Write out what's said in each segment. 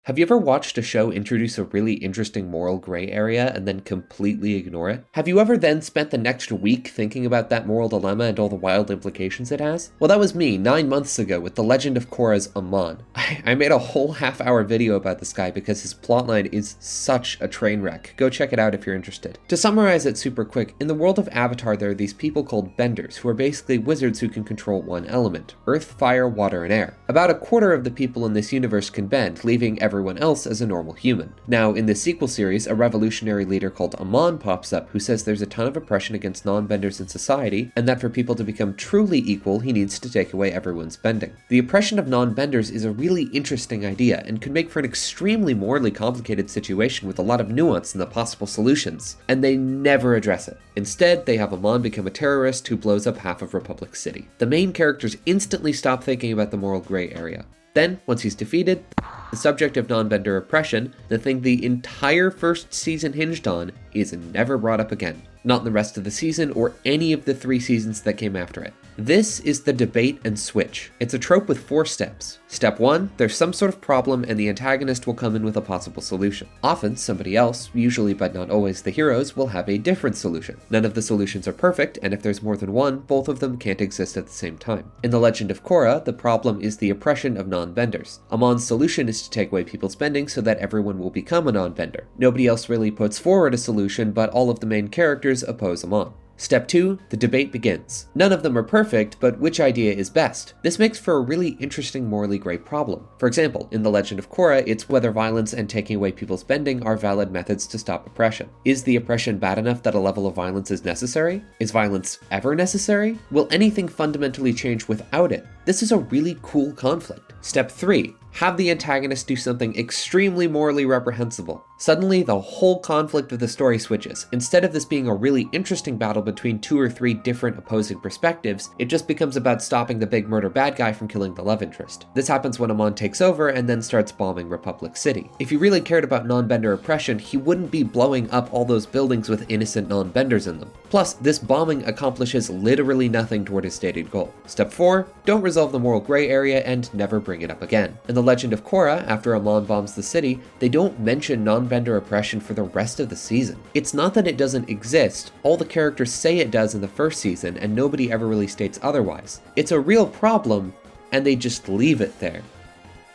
Have you ever watched a show introduce a really interesting moral gray area and then completely ignore it? Have you ever then spent the next week thinking about that moral dilemma and all the wild implications it has? Well, that was me 9 months ago with The Legend of Korra's Amon. I made a whole half-hour video about this guy because his plotline is such a train wreck. Go check it out if you're interested. To summarize it super quick, in the world of Avatar there are these people called benders, who are basically wizards who can control one element: earth, fire, water, and air. About a quarter of the people in this universe can bend, leaving everyone else as a normal human. Now, in this sequel series, a revolutionary leader called Amon pops up who says there's a ton of oppression against non-benders in society, and that for people to become truly equal, he needs to take away everyone's bending. The oppression of non-benders is a really interesting idea, and could make for an extremely morally complicated situation with a lot of nuance in the possible solutions, and they never address it. Instead, they have Amon become a terrorist who blows up half of Republic City. The main characters instantly stop thinking about the moral gray area. Then, once he's defeated, the subject of non-bender oppression, the thing the entire first season hinged on, is never brought up again. Not in the rest of the season or any of the 3 seasons that came after it. This is the debate and switch. It's a trope with 4 steps. Step 1, there's some sort of problem and the antagonist will come in with a possible solution. Often, somebody else, usually but not always the heroes, will have a different solution. None of the solutions are perfect, and if there's more than one, both of them can't exist at the same time. In The Legend of Korra, the problem is the oppression of non-benders. Amon's solution is to take away people's bending so that everyone will become a non-bender. Nobody else really puts forward a solution, but all of the main characters oppose Amon. Step 2, the debate begins. None of them are perfect, but which idea is best? This makes for a really interesting morally gray problem. For example, in The Legend of Korra, it's whether violence and taking away people's bending are valid methods to stop oppression. Is the oppression bad enough that a level of violence is necessary? Is violence ever necessary? Will anything fundamentally change without it? This is a really cool conflict. Step 3, have the antagonist do something extremely morally reprehensible. Suddenly, the whole conflict of the story switches. Instead of this being a really interesting battle between 2 or 3 different opposing perspectives, it just becomes about stopping the big murder bad guy from killing the love interest. This happens when Amon takes over and then starts bombing Republic City. If he really cared about non-bender oppression, he wouldn't be blowing up all those buildings with innocent non-benders in them. Plus, this bombing accomplishes literally nothing toward his stated goal. Step 4, don't resolve the moral gray area and never bring it up again. In The Legend of Korra, after Amon bombs the city, they don't mention non-bender oppression for the rest of the season. It's not that it doesn't exist, all the characters say it does in the first season and nobody ever really states otherwise. It's a real problem, and they just leave it there.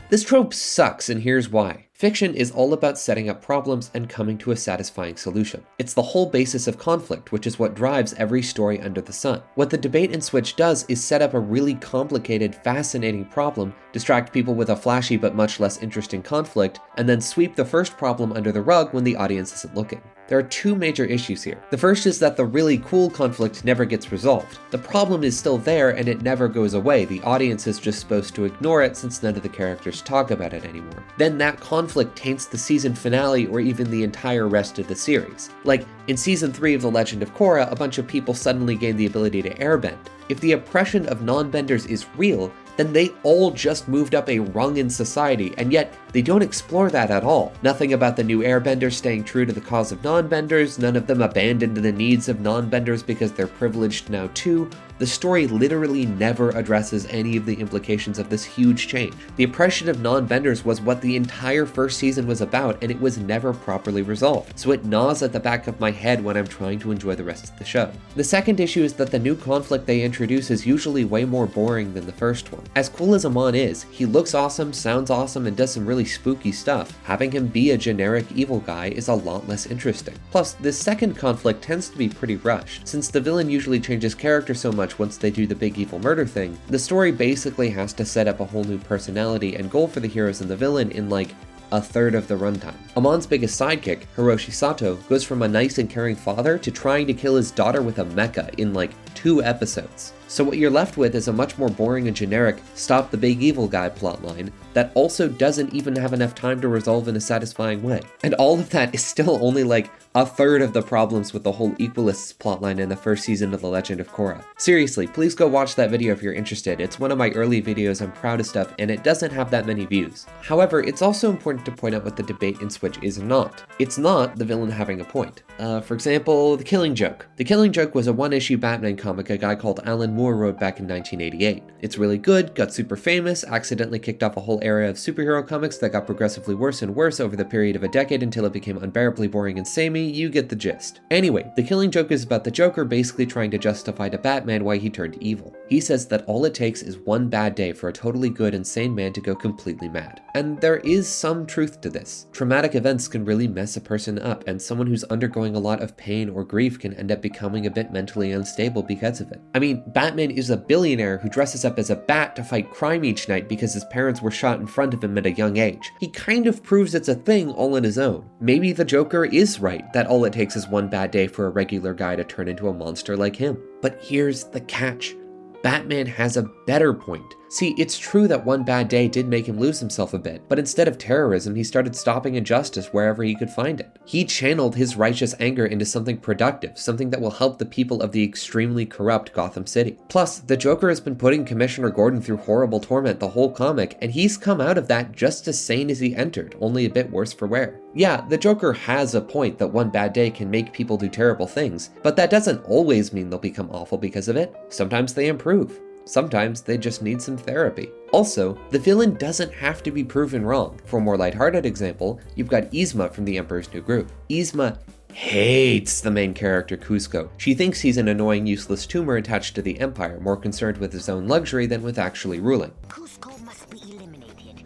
This trope sucks, and here's why. Fiction is all about setting up problems and coming to a satisfying solution. It's the whole basis of conflict, which is what drives every story under the sun. What the debate and switch does is set up a really complicated, fascinating problem, distract people with a flashy but much less interesting conflict, and then sweep the first problem under the rug when the audience isn't looking. There are 2 major issues here. The first is that the really cool conflict never gets resolved. The problem is still there and it never goes away. The audience is just supposed to ignore it since none of the characters talk about it anymore. Then that conflict taints the season finale or even the entire rest of the series. Like, in season 3 of The Legend of Korra, a bunch of people suddenly gain the ability to airbend. If the oppression of non-benders is real, then they all just moved up a rung in society, and yet they don't explore that at all. Nothing about the new airbenders staying true to the cause of non-benders, none of them abandoned the needs of non-benders because they're privileged now too. The story literally never addresses any of the implications of this huge change. The oppression of non-benders was what the entire first season was about, and it was never properly resolved, so it gnaws at the back of my head when I'm trying to enjoy the rest of the show. The second issue is that the new conflict they introduce is usually way more boring than the first one. As cool as Amon is, he looks awesome, sounds awesome, and does some really spooky stuff. Having him be a generic evil guy is a lot less interesting. Plus, this second conflict tends to be pretty rushed. Since the villain usually changes character so much once they do the big evil murder thing, the story basically has to set up a whole new personality and goal for the heroes and the villain in like a third of the runtime. Amon's biggest sidekick, Hiroshi Sato, goes from a nice and caring father to trying to kill his daughter with a mecha in like 2 episodes. So what you're left with is a much more boring and generic stop the big evil guy plotline that also doesn't even have enough time to resolve in a satisfying way. And all of that is still only like a third of the problems with the whole Equalists plotline in the first season of The Legend of Korra. Seriously, please go watch that video if you're interested. It's one of my early videos I'm proudest of, and it doesn't have that many views. However, it's also important to point out what the debate in Switch is not. It's not the villain having a point. For example, The Killing Joke. The Killing Joke was a one-issue Batman comic a guy called Alan Moore wrote back in 1988. It's really good, got super famous, accidentally kicked off a whole era of superhero comics that got progressively worse and worse over the period of a decade until it became unbearably boring and samey. You get the gist. Anyway, The Killing Joke is about the Joker basically trying to justify to Batman why he turned evil. He says that all it takes is one bad day for a totally good and sane man to go completely mad. And there is some truth to this. Traumatic events can really mess a person up, and someone who's undergoing a lot of pain or grief can end up becoming a bit mentally unstable because of it. I mean, Batman is a billionaire who dresses up as a bat to fight crime each night because his parents were shot in front of him at a young age. He kind of proves it's a thing all on his own. Maybe the Joker is right that all it takes is one bad day for a regular guy to turn into a monster like him. But here's the catch. Batman has a better point. See, it's true that one bad day did make him lose himself a bit, but instead of terrorism, he started stopping injustice wherever he could find it. He channeled his righteous anger into something productive, something that will help the people of the extremely corrupt Gotham City. Plus, the Joker has been putting Commissioner Gordon through horrible torment the whole comic, and he's come out of that just as sane as he entered, only a bit worse for wear. Yeah, the Joker has a point that one bad day can make people do terrible things, but that doesn't always mean they'll become awful because of it. Sometimes they improve. Sometimes they just need some therapy. Also, the villain doesn't have to be proven wrong. For a more lighthearted example, you've got Yzma from The Emperor's New Groove. Yzma hates the main character Kuzco. She thinks he's an annoying, useless tumor attached to the Empire, more concerned with his own luxury than with actually ruling. Kuzco must be eliminated.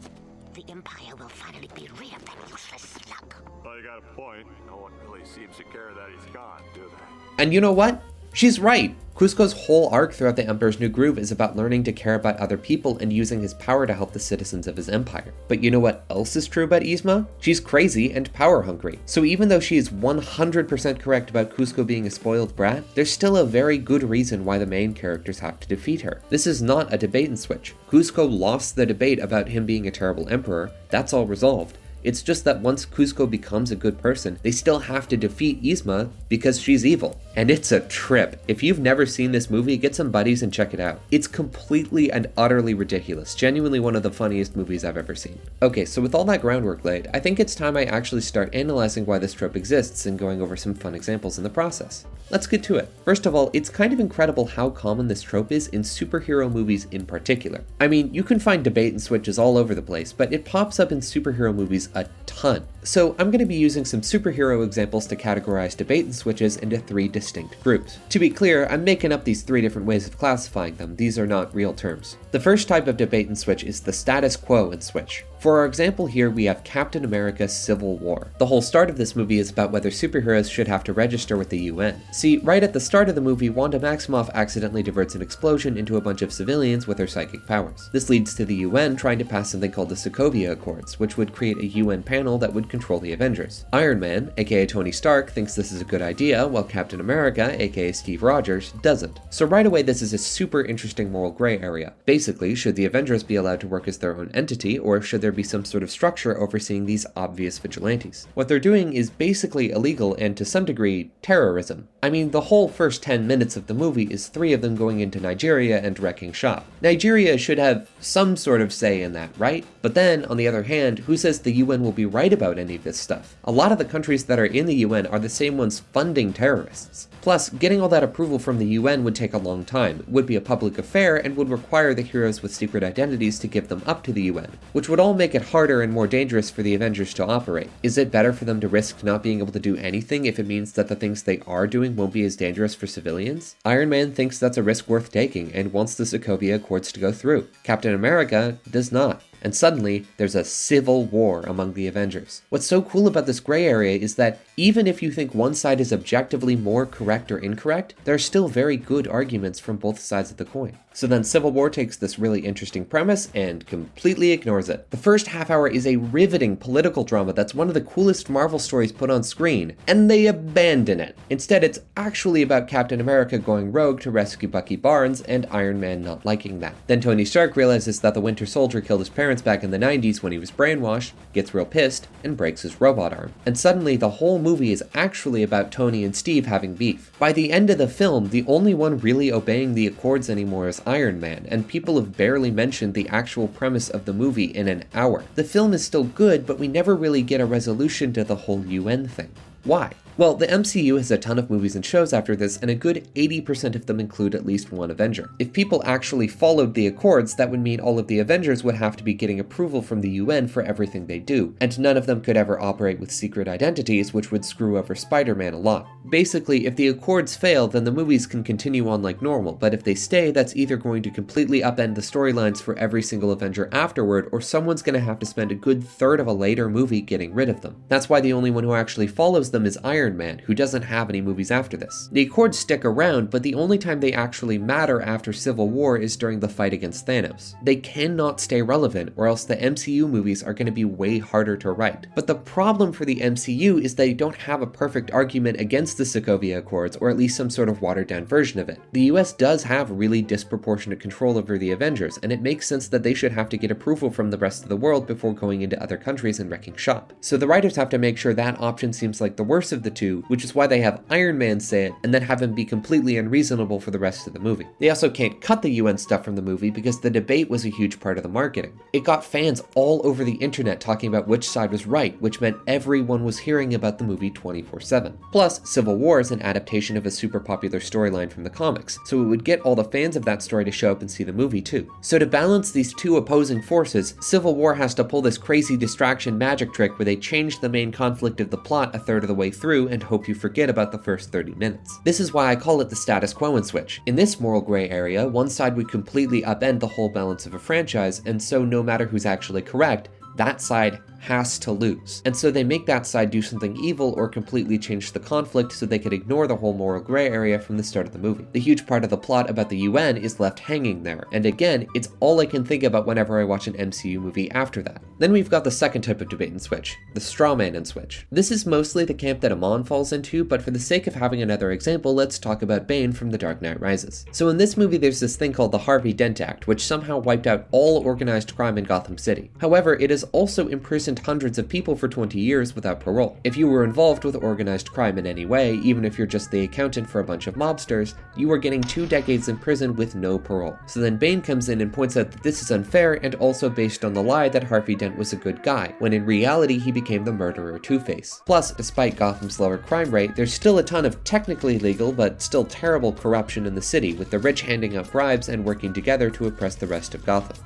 The Empire will finally be rid of that useless slug. Well, you got a point. No one really seems to care that he's gone, do they? And you know what? She's right! Kuzco's whole arc throughout The Emperor's New Groove is about learning to care about other people and using his power to help the citizens of his empire. But you know what else is true about Yzma? She's crazy and power hungry. So even though she is 100% correct about Kuzco being a spoiled brat, there's still a very good reason why the main characters have to defeat her. This is not a debate and switch. Kuzco lost the debate about him being a terrible emperor. That's all resolved. It's just that once Kuzco becomes a good person, they still have to defeat Yzma because she's evil. And it's a trip. If you've never seen this movie, get some buddies and check it out. It's completely and utterly ridiculous. Genuinely one of the funniest movies I've ever seen. Okay, so with all that groundwork laid, I think it's time I actually start analyzing why this trope exists and going over some fun examples in the process. Let's get to it. First of all, it's kind of incredible how common this trope is in superhero movies in particular. I mean, you can find debate and switches all over the place, but it pops up in superhero movies a ton. So I'm going to be using some superhero examples to categorize debate and switches into 3 distinct groups. To be clear, I'm making up these 3 different ways of classifying them. These are not real terms. The first type of debate and switch is the status quo and switch. For our example here, we have Captain America Civil War. The whole start of this movie is about whether superheroes should have to register with the UN. See, right at the start of the movie, Wanda Maximoff accidentally diverts an explosion into a bunch of civilians with her psychic powers. This leads to the UN trying to pass something called the Sokovia Accords, which would create a UN panel that would control the Avengers. Iron Man, aka Tony Stark, thinks this is a good idea, while Captain America, aka Steve Rogers, doesn't. So right away, this is a super interesting moral gray area. Basically, should the Avengers be allowed to work as their own entity, or should there be some sort of structure overseeing these obvious vigilantes? What they're doing is basically illegal and to some degree, terrorism. I mean, the whole first 10 minutes of the movie is 3 of them going into Nigeria and wrecking shop. Nigeria should have some sort of say in that, right? But then, on the other hand, who says the UN will be right about any of this stuff? A lot of the countries that are in the UN are the same ones funding terrorists. Plus, getting all that approval from the UN would take a long time, would be a public affair, and would require the heroes with secret identities to give them up to the UN, which would all make it harder and more dangerous for the Avengers to operate. Is it better for them to risk not being able to do anything if it means that the things they are doing won't be as dangerous for civilians? Iron Man thinks that's a risk worth taking and wants the Sokovia Accords to go through. Captain America does not. And suddenly, there's a civil war among the Avengers. What's so cool about this gray area is that even if you think one side is objectively more correct or incorrect, there are still very good arguments from both sides of the coin. So then Civil War takes this really interesting premise and completely ignores it. The first half hour is a riveting political drama that's one of the coolest Marvel stories put on screen, and they abandon it. Instead, it's actually about Captain America going rogue to rescue Bucky Barnes and Iron Man not liking that. Then Tony Stark realizes that the Winter Soldier killed his parents back in the 90s when he was brainwashed, gets real pissed, and breaks his robot arm. And suddenly, the whole movie is actually about Tony and Steve having beef. By the end of the film, the only one really obeying the Accords anymore is Iron Man, and people have barely mentioned the actual premise of the movie in an hour. The film is still good, but we never really get a resolution to the whole UN thing. Why? Well, the MCU has a ton of movies and shows after this, and a good 80% of them include at least one Avenger. If people actually followed the Accords, that would mean all of the Avengers would have to be getting approval from the UN for everything they do, and none of them could ever operate with secret identities, which would screw over Spider-Man a lot. Basically, if the Accords fail, then the movies can continue on like normal, but if they stay, that's either going to completely upend the storylines for every single Avenger afterward, or someone's going to have to spend a good third of a later movie getting rid of them. That's why the only one who actually follows them is Iron Man, who doesn't have any movies after this. The Accords stick around, but the only time they actually matter after Civil War is during the fight against Thanos. They cannot stay relevant, or else the MCU movies are going to be way harder to write. But the problem for the MCU is they don't have a perfect argument against the Sokovia Accords, or at least some sort of watered down version of it. The US does have really disproportionate control over the Avengers, and it makes sense that they should have to get approval from the rest of the world before going into other countries and wrecking shop. So the writers have to make sure that option seems like the worst of the two, which is why they have Iron Man say it, and then have him be completely unreasonable for the rest of the movie. They also can't cut the UN stuff from the movie because the debate was a huge part of the marketing. It got fans all over the internet talking about which side was right, which meant everyone was hearing about the movie 24/7. Plus, Civil War is an adaptation of a super popular storyline from the comics, so it would get all the fans of that story to show up and see the movie too. So to balance these two opposing forces, Civil War has to pull this crazy distraction magic trick where they change the main conflict of the plot a third of the way through and hope you forget about the first 30 minutes. This is why I call it the status quo and switch. In this moral gray area, one side would completely upend the whole balance of a franchise, and so no matter who's actually correct, that side has to lose. And so they make that side do something evil or completely change the conflict so they could ignore the whole moral gray area from the start of the movie. The huge part of the plot about the UN is left hanging there, and again, it's all I can think about whenever I watch an MCU movie after that. Then we've got the second type of debate and switch, the straw man and switch. This is mostly the camp that Amon falls into, but for the sake of having another example, let's talk about Bane from The Dark Knight Rises. So in this movie, there's this thing called the Harvey Dent Act, which somehow wiped out all organized crime in Gotham City. However, it has also imprisoned hundreds of people for 20 years without parole. If you were involved with organized crime in any way, even if you're just the accountant for a bunch of mobsters, you are getting 2 decades in prison with no parole. So then Bane comes in and points out that this is unfair and also based on the lie that Harvey Dent was a good guy, when in reality he became the murderer Two-Face. Plus, despite Gotham's lower crime rate, there's still a ton of technically legal but still terrible corruption in the city, with the rich handing out bribes and working together to oppress the rest of Gotham.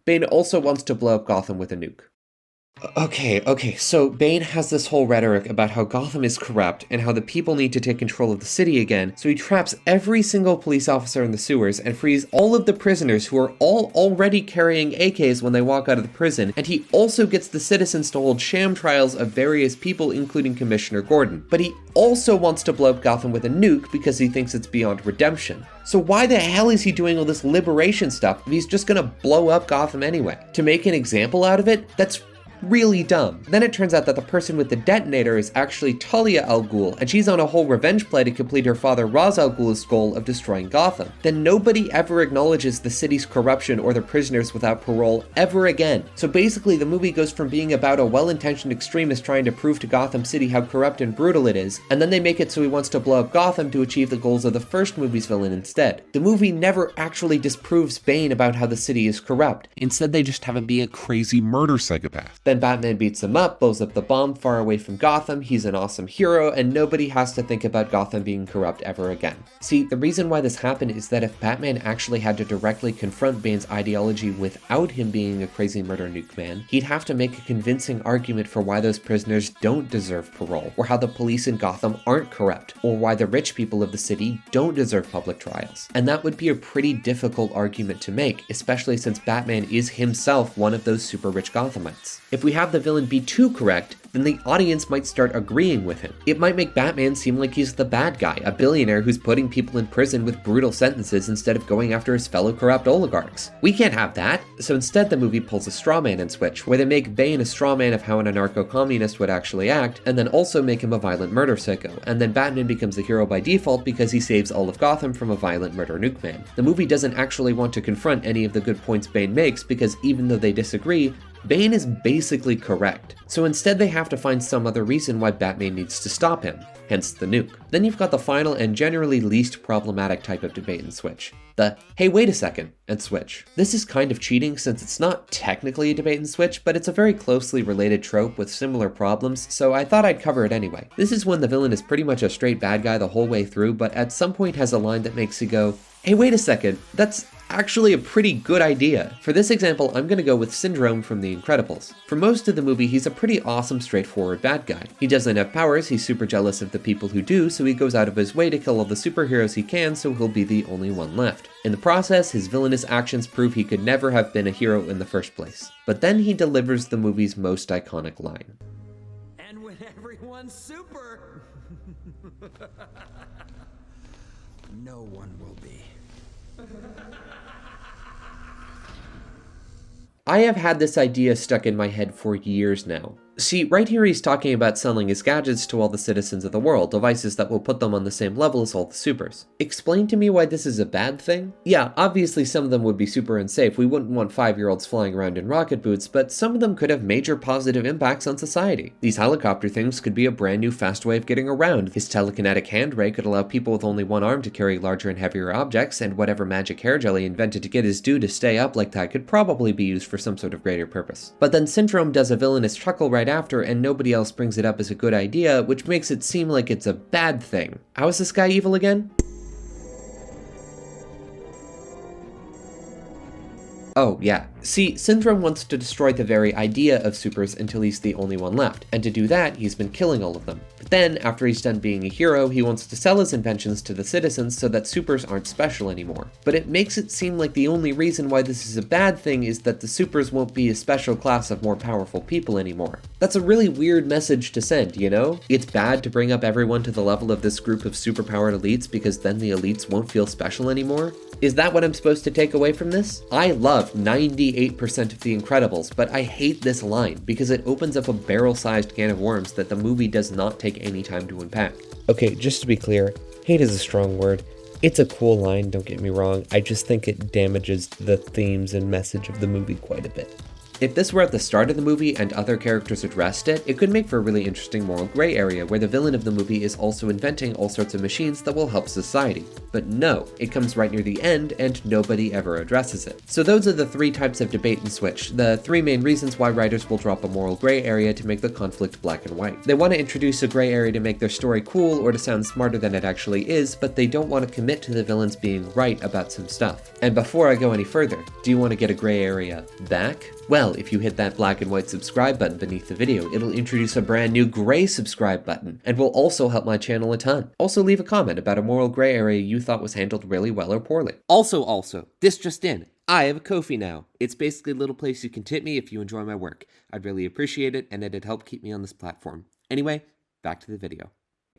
Bane also wants to blow up Gotham with a nuke. Okay, so Bane has this whole rhetoric about how Gotham is corrupt and how the people need to take control of the city again, so he traps every single police officer in the sewers and frees all of the prisoners who are all already carrying AKs when they walk out of the prison, and he also gets the citizens to hold sham trials of various people, including Commissioner Gordon. But he also wants to blow up Gotham with a nuke because he thinks it's beyond redemption. So why the hell is he doing all this liberation stuff if he's just gonna blow up Gotham anyway? To make an example out of it, that's really dumb. Then it turns out that the person with the detonator is actually Talia al Ghul, and she's on a whole revenge play to complete her father Ra's al Ghul's goal of destroying Gotham. Then nobody ever acknowledges the city's corruption or the prisoners without parole ever again. So basically the movie goes from being about a well-intentioned extremist trying to prove to Gotham City how corrupt and brutal it is, and then they make it so he wants to blow up Gotham to achieve the goals of the first movie's villain instead. The movie never actually disproves Bane about how the city is corrupt. Instead they just have him be a crazy murder psychopath. Then Batman beats him up, blows up the bomb far away from Gotham, he's an awesome hero, and nobody has to think about Gotham being corrupt ever again. See, the reason why this happened is that if Batman actually had to directly confront Bane's ideology without him being a crazy murder nuke man, he'd have to make a convincing argument for why those prisoners don't deserve parole, or how the police in Gotham aren't corrupt, or why the rich people of the city don't deserve public trials. And that would be a pretty difficult argument to make, especially since Batman is himself one of those super rich Gothamites. If we have the villain be too correct, then the audience might start agreeing with him. It might make Batman seem like he's the bad guy, a billionaire who's putting people in prison with brutal sentences instead of going after his fellow corrupt oligarchs. We can't have that, so instead the movie pulls a straw man and switch, where they make Bane a straw man of how an anarcho-communist would actually act, and then also make him a violent murder psycho, and then Batman becomes the hero by default because he saves all of Gotham from a violent murder nuke man. The movie doesn't actually want to confront any of the good points Bane makes because even though they disagree, Bane is basically correct, so instead they have to find some other reason why Batman needs to stop him, hence the nuke. Then you've got the final and generally least problematic type of debate and switch. The, hey wait a second, and switch. This is kind of cheating since it's not technically a debate and switch, but it's a very closely related trope with similar problems, so I thought I'd cover it anyway. This is when the villain is pretty much a straight bad guy the whole way through, but at some point has a line that makes you go, hey wait a second, that's actually a pretty good idea. For this example, I'm gonna go with Syndrome from The Incredibles. For most of the movie, he's a pretty awesome, straightforward bad guy. He doesn't have powers, he's super jealous of the people who do, so he goes out of his way to kill all the superheroes he can so he'll be the only one left. In the process, his villainous actions prove he could never have been a hero in the first place. But then he delivers the movie's most iconic line. And when everyone's super, no one will be. I have had this idea stuck in my head for years now. See, right here he's talking about selling his gadgets to all the citizens of the world, devices that will put them on the same level as all the supers. Explain to me why this is a bad thing? Yeah, obviously some of them would be super unsafe, we wouldn't want 5-year-olds flying around in rocket boots, but some of them could have major positive impacts on society. These helicopter things could be a brand new fast way of getting around, his telekinetic hand ray could allow people with only one arm to carry larger and heavier objects, and whatever magic hair jelly invented to get his due to stay up like that could probably be used for some sort of greater purpose. But then Syndrome does a villainous chuckle right after and nobody else brings it up as a good idea, which makes it seem like it's a bad thing. How is this guy evil again? Oh, yeah. See, Syndrome wants to destroy the very idea of supers until he's the only one left, and to do that, he's been killing all of them. But then, after he's done being a hero, he wants to sell his inventions to the citizens so that supers aren't special anymore. But it makes it seem like the only reason why this is a bad thing is that the supers won't be a special class of more powerful people anymore. That's a really weird message to send, you know? It's bad to bring up everyone to the level of this group of superpowered elites because then the elites won't feel special anymore? Is that what I'm supposed to take away from this? I love 98% of The Incredibles, but I hate this line because it opens up a barrel-sized can of worms that the movie does not take any time to unpack. Okay, just to be clear, hate is a strong word. It's a cool line, don't get me wrong, I just think it damages the themes and message of the movie quite a bit. If this were at the start of the movie and other characters addressed it, it could make for a really interesting moral gray area where the villain of the movie is also inventing all sorts of machines that will help society. But no, it comes right near the end and nobody ever addresses it. So those are the 3 types of debate and switch, the 3 main reasons why writers will drop a moral gray area to make the conflict black and white. They want to introduce a gray area to make their story cool or to sound smarter than it actually is, but they don't want to commit to the villains being right about some stuff. And before I go any further, do you want to get a gray area back? Well, if you hit that black and white subscribe button beneath the video, it'll introduce a brand new gray subscribe button, and will also help my channel a ton. Also leave a comment about a moral gray area you thought was handled really well or poorly. Also, this just in, I have a Ko-fi now. It's basically a little place you can tip me if you enjoy my work. I'd really appreciate it, and it'd help keep me on this platform. Anyway, back to the video.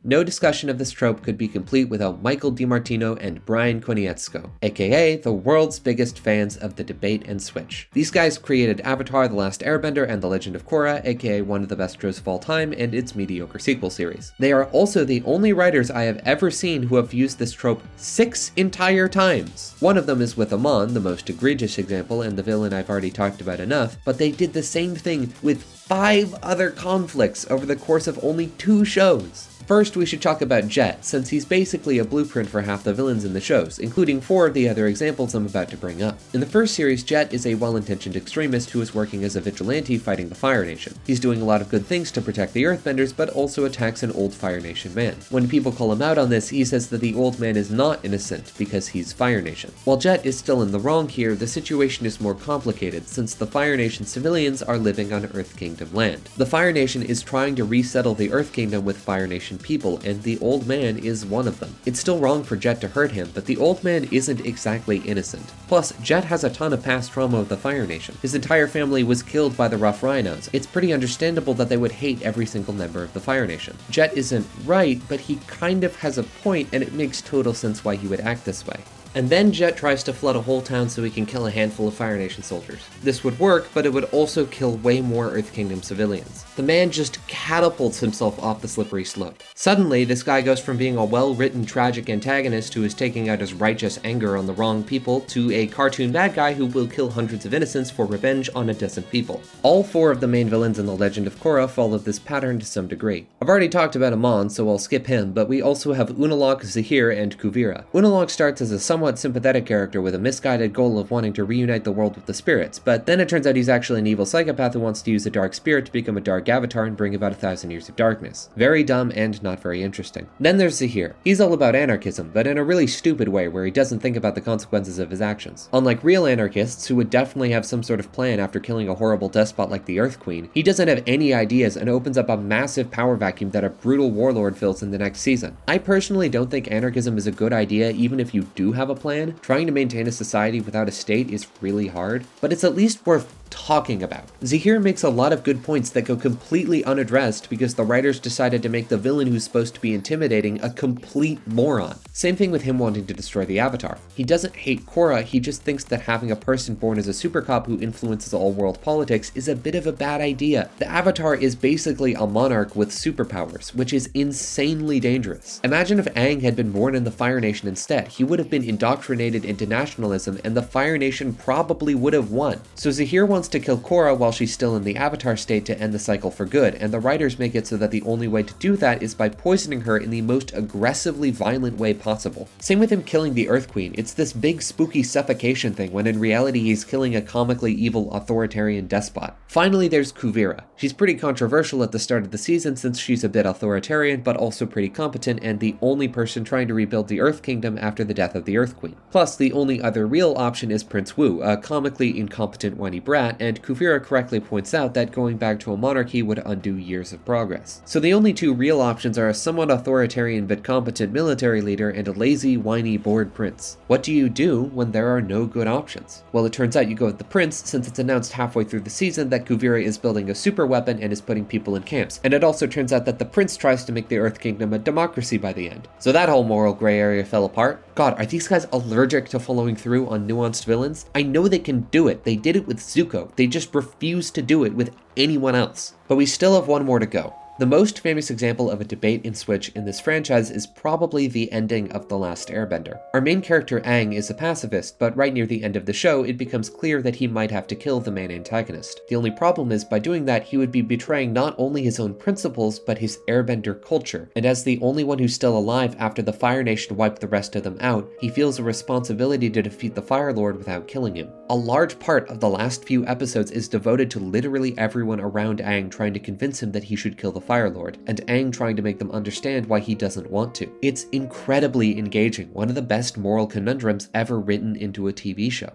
No discussion of this trope could be complete without Michael DiMartino and Brian Konietzko, aka the world's biggest fans of the debate and switch. These guys created Avatar: The Last Airbender and The Legend of Korra, aka one of the best shows of all time and its mediocre sequel series. They are also the only writers I have ever seen who have used this trope 6 entire times. One of them is with Amon, the most egregious example and the villain I've already talked about enough, but they did the same thing with 5 other conflicts over the course of only 2 shows. First, we should talk about Jet, since he's basically a blueprint for half the villains in the shows, including 4 of the other examples I'm about to bring up. In the first series, Jet is a well-intentioned extremist who is working as a vigilante fighting the Fire Nation. He's doing a lot of good things to protect the Earthbenders, but also attacks an old Fire Nation man. When people call him out on this, he says that the old man is not innocent because he's Fire Nation. While Jet is still in the wrong here, the situation is more complicated, since the Fire Nation civilians are living on Earth Kingdom land. The Fire Nation is trying to resettle the Earth Kingdom with Fire Nation people, and the old man is one of them. It's still wrong for Jet to hurt him, but the old man isn't exactly innocent. Plus, Jet has a ton of past trauma with the Fire Nation. His entire family was killed by the Rough Rhinos. It's pretty understandable that they would hate every single member of the Fire Nation. Jet isn't right, but he kind of has a point, and it makes total sense why he would act this way. And then Jet tries to flood a whole town so he can kill a handful of Fire Nation soldiers. This would work, but it would also kill way more Earth Kingdom civilians. The man just catapults himself off the slippery slope. Suddenly, this guy goes from being a well-written tragic antagonist who is taking out his righteous anger on the wrong people to a cartoon bad guy who will kill hundreds of innocents for revenge on innocent people. All 4 of the main villains in The Legend of Korra follow this pattern to some degree. I've already talked about Amon, so I'll skip him, but we also have Unalaq, Zahir, and Kuvira. Unalaq starts as a somewhat sympathetic character with a misguided goal of wanting to reunite the world with the spirits, but then it turns out he's actually an evil psychopath who wants to use a dark spirit to become a dark avatar and bring about 1,000 years of darkness. Very dumb and not very interesting. Then there's Zahir. He's all about anarchism, but in a really stupid way where he doesn't think about the consequences of his actions. Unlike real anarchists, who would definitely have some sort of plan after killing a horrible despot like the Earth Queen, he doesn't have any ideas and opens up a massive power vacuum that a brutal warlord fills in the next season. I personally don't think anarchism is a good idea even if you do have a plan. Trying to maintain a society without a state is really hard, but it's at least worth talking about. Zahir makes a lot of good points that go completely unaddressed because the writers decided to make the villain who's supposed to be intimidating a complete moron. Same thing with him wanting to destroy the Avatar. He doesn't hate Korra, he just thinks that having a person born as a super cop who influences all world politics is a bit of a bad idea. The Avatar is basically a monarch with superpowers, which is insanely dangerous. Imagine if Aang had been born in the Fire Nation instead. He would have been indoctrinated into nationalism and the Fire Nation probably would have won. So Zahir wants to kill Korra while she's still in the Avatar state to end the cycle for good, and the writers make it so that the only way to do that is by poisoning her in the most aggressively violent way possible. Same with him killing the Earth Queen. It's this big spooky suffocation thing when in reality he's killing a comically evil authoritarian despot. Finally, there's Kuvira. She's pretty controversial at the start of the season since she's a bit authoritarian but also pretty competent and the only person trying to rebuild the Earth Kingdom after the death of the Earth Queen. Plus, the only other real option is Prince Wu, a comically incompetent whiny brat, and Kuvira correctly points out that going back to a monarchy would undo years of progress. So the only 2 real options are a somewhat authoritarian but competent military leader and a lazy, whiny, bored prince. What do you do when there are no good options? Well, it turns out you go with the prince since it's announced halfway through the season that Kuvira is building a super weapon and is putting people in camps. And it also turns out that the prince tries to make the Earth Kingdom a democracy by the end. So that whole moral gray area fell apart. God, are these guys allergic to following through on nuanced villains? I know they can do it. They did it with Zuko. They just refuse to do it with anyone else. But we still have one more to go. The most famous example of a debate in Switch in this franchise is probably the ending of The Last Airbender. Our main character Aang is a pacifist, but right near the end of the show it becomes clear that he might have to kill the main antagonist. The only problem is by doing that he would be betraying not only his own principles but his airbender culture, and as the only one who's still alive after the Fire Nation wiped the rest of them out, he feels a responsibility to defeat the Fire Lord without killing him. A large part of the last few episodes is devoted to literally everyone around Aang trying to convince him that he should kill the Fire Lord, and Aang trying to make them understand why he doesn't want to. It's incredibly engaging, one of the best moral conundrums ever written into a TV show.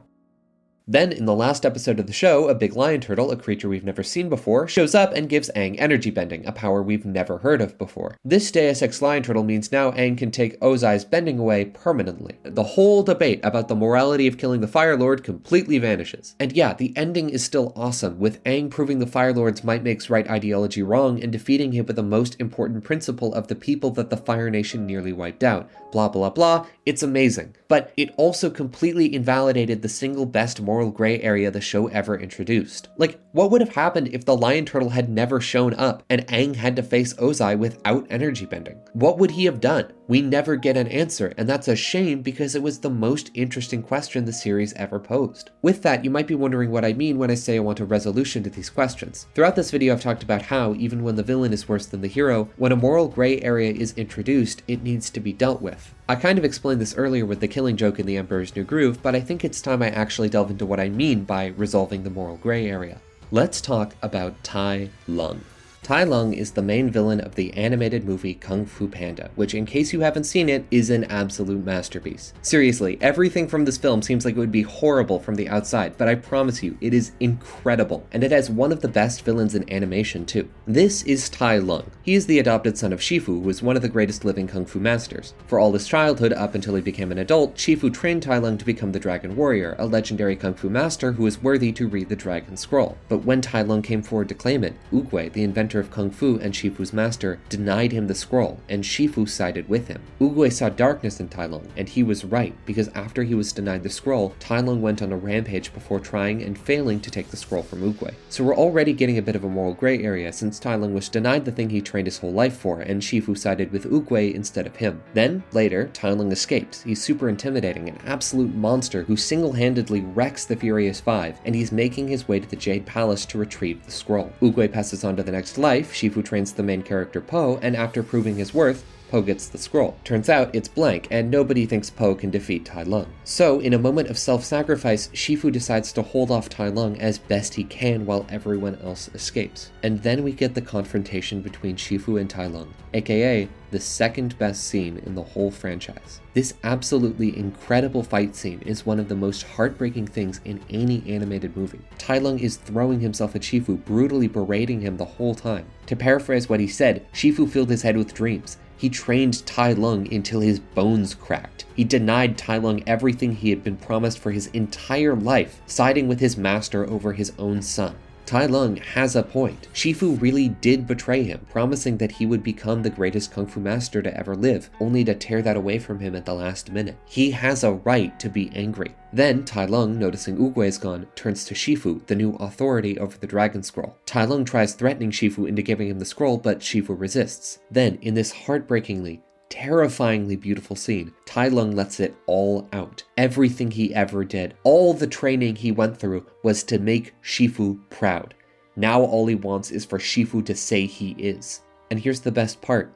Then, in the last episode of the show, a big lion turtle, a creature we've never seen before, shows up and gives Aang energy bending, a power we've never heard of before. This Deus Ex lion turtle means now Aang can take Ozai's bending away permanently. The whole debate about the morality of killing the Fire Lord completely vanishes. And yeah, the ending is still awesome, with Aang proving the Fire Lord's might makes right ideology wrong and defeating him with the most important principle of the people that the Fire Nation nearly wiped out. Blah blah blah, it's amazing. But it also completely invalidated the single best moral gray area the show ever introduced. Like, what would have happened if the lion turtle had never shown up and Aang had to face Ozai without energy bending? What would he have done? We never get an answer, and that's a shame because it was the most interesting question the series ever posed. With that, you might be wondering what I mean when I say I want a resolution to these questions. Throughout this video, I've talked about how, even when the villain is worse than the hero, when a moral gray area is introduced, it needs to be dealt with. I kind of explained this earlier with the killing joke in The Emperor's New Groove, but I think it's time I actually delve into what I mean by resolving the moral gray area. Let's talk about Tai Lung. Tai Lung is the main villain of the animated movie Kung Fu Panda, which, in case you haven't seen it, is an absolute masterpiece. Seriously, everything from this film seems like it would be horrible from the outside, but I promise you, it is incredible, and it has one of the best villains in animation too. This is Tai Lung. He is the adopted son of Shifu, who is one of the greatest living Kung Fu masters. For all his childhood up until he became an adult, Shifu trained Tai Lung to become the Dragon Warrior, a legendary Kung Fu master who is worthy to read the Dragon Scroll. But when Tai Lung came forward to claim it, Oogway, the inventor center of Kung Fu and Shifu's master, denied him the scroll, and Shifu sided with him. Oogway saw darkness in Tai Lung, and he was right, because after he was denied the scroll, Tai Lung went on a rampage before trying and failing to take the scroll from Oogway. So we're already getting a bit of a moral gray area since Tai Lung was denied the thing he trained his whole life for, and Shifu sided with Oogway instead of him. Then, later, Tai Lung escapes. He's super intimidating, an absolute monster who single-handedly wrecks the Furious Five, and he's making his way to the Jade Palace to retrieve the scroll. Oogway passes on to the next life, Shifu trains the main character Po, and after proving his worth, Po gets the scroll. Turns out it's blank, and nobody thinks Po can defeat Tai Lung. So, in a moment of self-sacrifice, Shifu decides to hold off Tai Lung as best he can while everyone else escapes. And then we get the confrontation between Shifu and Tai Lung, aka the second best scene in the whole franchise. This absolutely incredible fight scene is one of the most heartbreaking things in any animated movie. Tai Lung is throwing himself at Shifu, brutally berating him the whole time. To paraphrase what he said, Shifu filled his head with dreams. He trained Tai Lung until his bones cracked. He denied Tai Lung everything he had been promised for his entire life, siding with his master over his own son. Tai Lung has a point. Shifu really did betray him, promising that he would become the greatest kung fu master to ever live, only to tear that away from him at the last minute. He has a right to be angry. Then Tai Lung, noticing Oogway is gone, turns to Shifu, the new authority over the Dragon Scroll. Tai Lung tries threatening Shifu into giving him the scroll, but Shifu resists. Then, in this heartbreakingly, terrifyingly beautiful scene, Tai Lung lets it all out. Everything he ever did, all the training he went through was to make Shifu proud. Now all he wants is for Shifu to say he is. And here's the best part.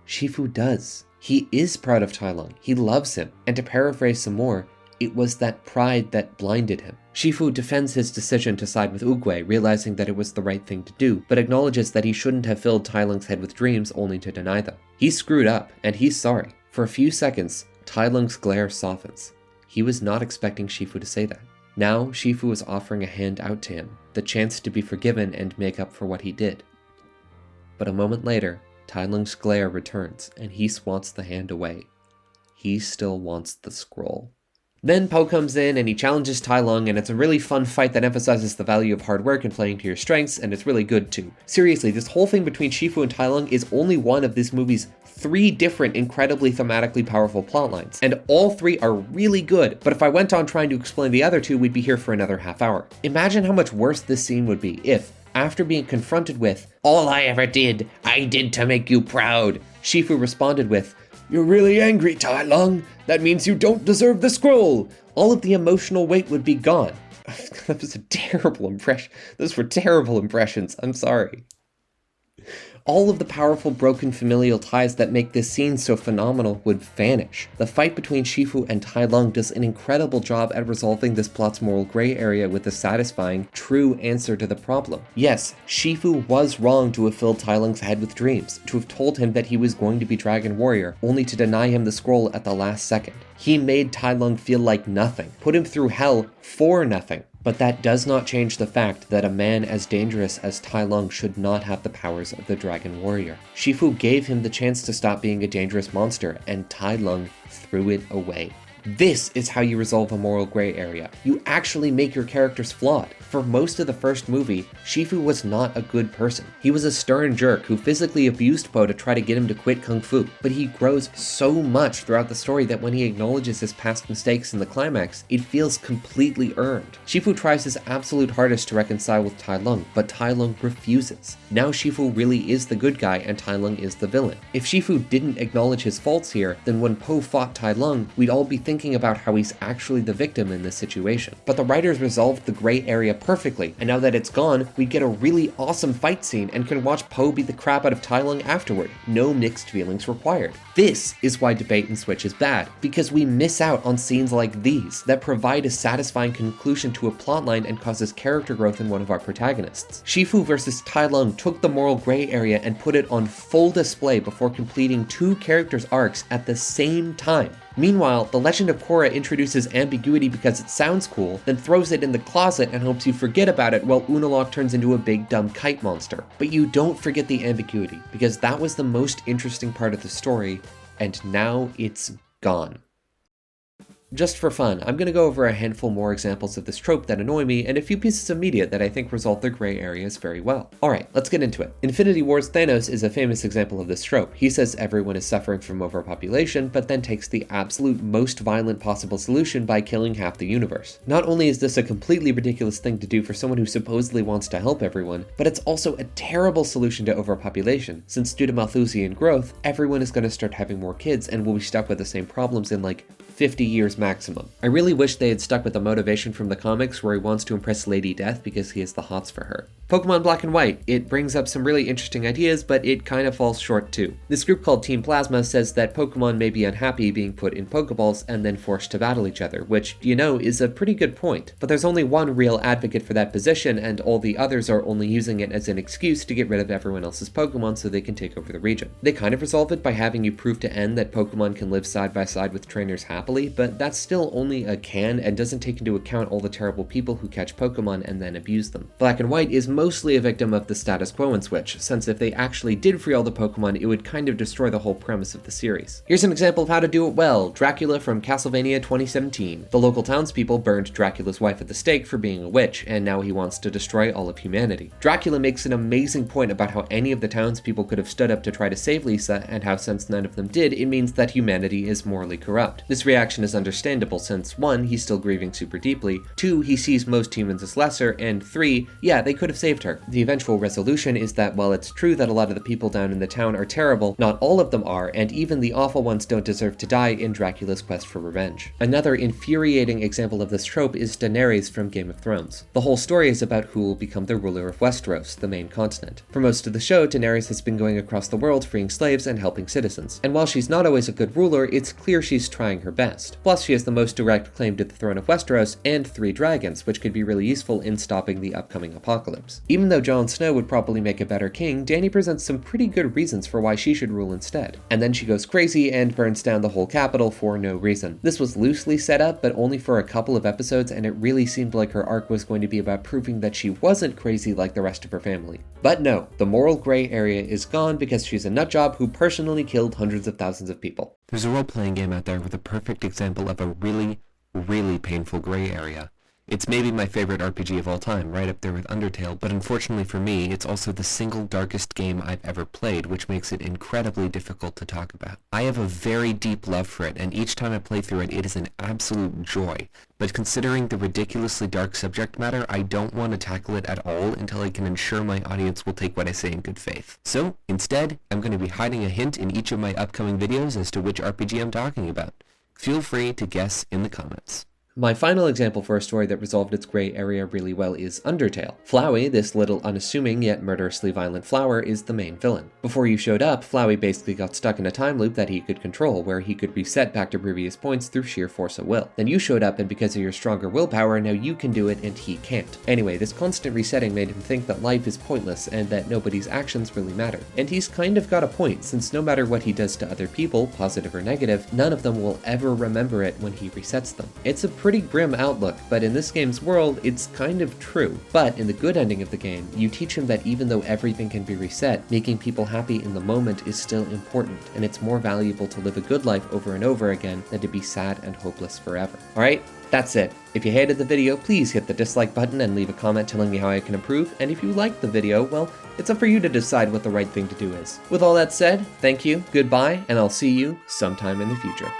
Shifu does. He is proud of Tai Lung. He loves him. And to paraphrase some more, it was that pride that blinded him. Shifu defends his decision to side with Oogway, realizing that it was the right thing to do, but acknowledges that he shouldn't have filled Tai Lung's head with dreams only to deny them. He screwed up, and he's sorry. For a few seconds, Tai Lung's glare softens. He was not expecting Shifu to say that. Now, Shifu is offering a hand out to him, the chance to be forgiven and make up for what he did. But a moment later, Tai Lung's glare returns, and he swats the hand away. He still wants the scroll. Then Po comes in and he challenges Tai Lung, and it's a really fun fight that emphasizes the value of hard work and playing to your strengths, and it's really good too. Seriously, this whole thing between Shifu and Tai Lung is only one of this movie's 3 different incredibly thematically powerful plotlines, and all 3 are really good, but if I went on trying to explain the other 2, we'd be here for another half hour. Imagine how much worse this scene would be if, after being confronted with, "All I ever did, I did to make you proud," Shifu responded with, "You're really angry, Tai Lung. That means you don't deserve the scroll." All of the emotional weight would be gone. That was a terrible impression. Those were terrible impressions. I'm sorry. All of the powerful broken familial ties that make this scene so phenomenal would vanish. The fight between Shifu and Tai Lung does an incredible job at resolving this plot's moral gray area with a satisfying, true answer to the problem. Yes, Shifu was wrong to have filled Tai Lung's head with dreams, to have told him that he was going to be Dragon Warrior, only to deny him the scroll at the last second. He made Tai Lung feel like nothing, put him through hell for nothing. But that does not change the fact that a man as dangerous as Tai Lung should not have the powers of the Dragon Warrior. Shifu gave him the chance to stop being a dangerous monster, and Tai Lung threw it away. This is how you resolve a moral gray area. You actually make your characters flawed. For most of the first movie, Shifu was not a good person. He was a stern jerk who physically abused Po to try to get him to quit Kung Fu. But he grows so much throughout the story that when he acknowledges his past mistakes in the climax, it feels completely earned. Shifu tries his absolute hardest to reconcile with Tai Lung, but Tai Lung refuses. Now Shifu really is the good guy and Tai Lung is the villain. If Shifu didn't acknowledge his faults here, then when Po fought Tai Lung, we'd all be thinking about how he's actually the victim in this situation. But the writers resolved the gray area perfectly, and now that it's gone, we get a really awesome fight scene and can watch Po beat the crap out of Tai Lung afterward. No mixed feelings required. This is why Debate and Switch is bad, because we miss out on scenes like these that provide a satisfying conclusion to a plotline and causes character growth in one of our protagonists. Shifu versus Tai Lung took the moral gray area and put it on full display before completing 2 characters' arcs at the same time. Meanwhile, The Legend of Korra introduces ambiguity because it sounds cool, then throws it in the closet and hopes you forget about it while Unalaq turns into a big dumb kite monster. But you don't forget the ambiguity, because that was the most interesting part of the story, and now it's gone. Just for fun, I'm gonna go over a handful more examples of this trope that annoy me and a few pieces of media that I think resolve the gray areas very well. Alright, let's get into it. Infinity War's Thanos is a famous example of this trope. He says everyone is suffering from overpopulation, but then takes the absolute most violent possible solution by killing half the universe. Not only is this a completely ridiculous thing to do for someone who supposedly wants to help everyone, but it's also a terrible solution to overpopulation, since due to Malthusian growth, everyone is going to start having more kids and will be stuck with the same problems in like 50 years maximum. I really wish they had stuck with the motivation from the comics where he wants to impress Lady Death because he has the hots for her. Pokemon Black and White, it brings up some really interesting ideas, but it kind of falls short too. This group called Team Plasma says that Pokemon may be unhappy being put in Pokeballs and then forced to battle each other, which, you know, is a pretty good point. But there's only one real advocate for that position, and all the others are only using it as an excuse to get rid of everyone else's Pokemon so they can take over the region. They kind of resolve it by having you prove to N that Pokemon can live side by side with trainers happily, but that's still only a can and doesn't take into account all the terrible people who catch Pokemon and then abuse them. Black and White is mostly a victim of the status quo in Switch, since if they actually did free all the Pokemon, it would kind of destroy the whole premise of the series. Here's an example of how to do it well: Dracula from Castlevania 2017. The local townspeople burned Dracula's wife at the stake for being a witch, and now he wants to destroy all of humanity. Dracula makes an amazing point about how any of the townspeople could have stood up to try to save Lisa, and how since none of them did, it means that humanity is morally corrupt. This reaction is understandable since 1, he's still grieving super deeply, 2, he sees most humans as lesser, and 3, yeah, they could have saved her. The eventual resolution is that while it's true that a lot of the people down in the town are terrible, not all of them are, and even the awful ones don't deserve to die in Dracula's quest for revenge. Another infuriating example of this trope is Daenerys from Game of Thrones. The whole story is about who will become the ruler of Westeros, the main continent. For most of the show, Daenerys has been going across the world freeing slaves and helping citizens, and while she's not always a good ruler, it's clear she's trying her best. Plus, she has the most direct claim to the throne of Westeros and 3 dragons, which could be really useful in stopping the upcoming apocalypse. Even though Jon Snow would probably make a better king, Dany presents some pretty good reasons for why she should rule instead. And then she goes crazy and burns down the whole capital for no reason. This was loosely set up, but only for a couple of episodes, and it really seemed like her arc was going to be about proving that she wasn't crazy like the rest of her family. But no, the moral gray area is gone because she's a nutjob who personally killed hundreds of thousands of people. There's a role-playing game out there with a perfect example of a really painful gray area. It's maybe my favorite RPG of all time, right up there with Undertale, but unfortunately for me, it's also the single darkest game I've ever played, which makes it incredibly difficult to talk about. I have a very deep love for it, and each time I play through it, it is an absolute joy. But considering the ridiculously dark subject matter, I don't want to tackle it at all until I can ensure my audience will take what I say in good faith. So, instead, I'm going to be hiding a hint in each of my upcoming videos as to which RPG I'm talking about. Feel free to guess in the comments. My final example for a story that resolved its gray area really well is Undertale. Flowey, this little unassuming yet murderously violent flower, is the main villain. Before you showed up, Flowey basically got stuck in a time loop that he could control, where he could reset back to previous points through sheer force of will. Then you showed up, and because of your stronger willpower, now you can do it and he can't. Anyway, this constant resetting made him think that life is pointless and that nobody's actions really matter. And he's kind of got a point, since no matter what he does to other people, positive or negative, none of them will ever remember it when he resets them. It's a pretty grim outlook, but in this game's world, it's kind of true. But in the good ending of the game, you teach him that even though everything can be reset, making people happy in the moment is still important, and it's more valuable to live a good life over and over again than to be sad and hopeless forever. Alright, that's it. If you hated the video, please hit the dislike button and leave a comment telling me how I can improve, and if you liked the video, well, it's up for you to decide what the right thing to do is. With all that said, thank you, goodbye, and I'll see you sometime in the future.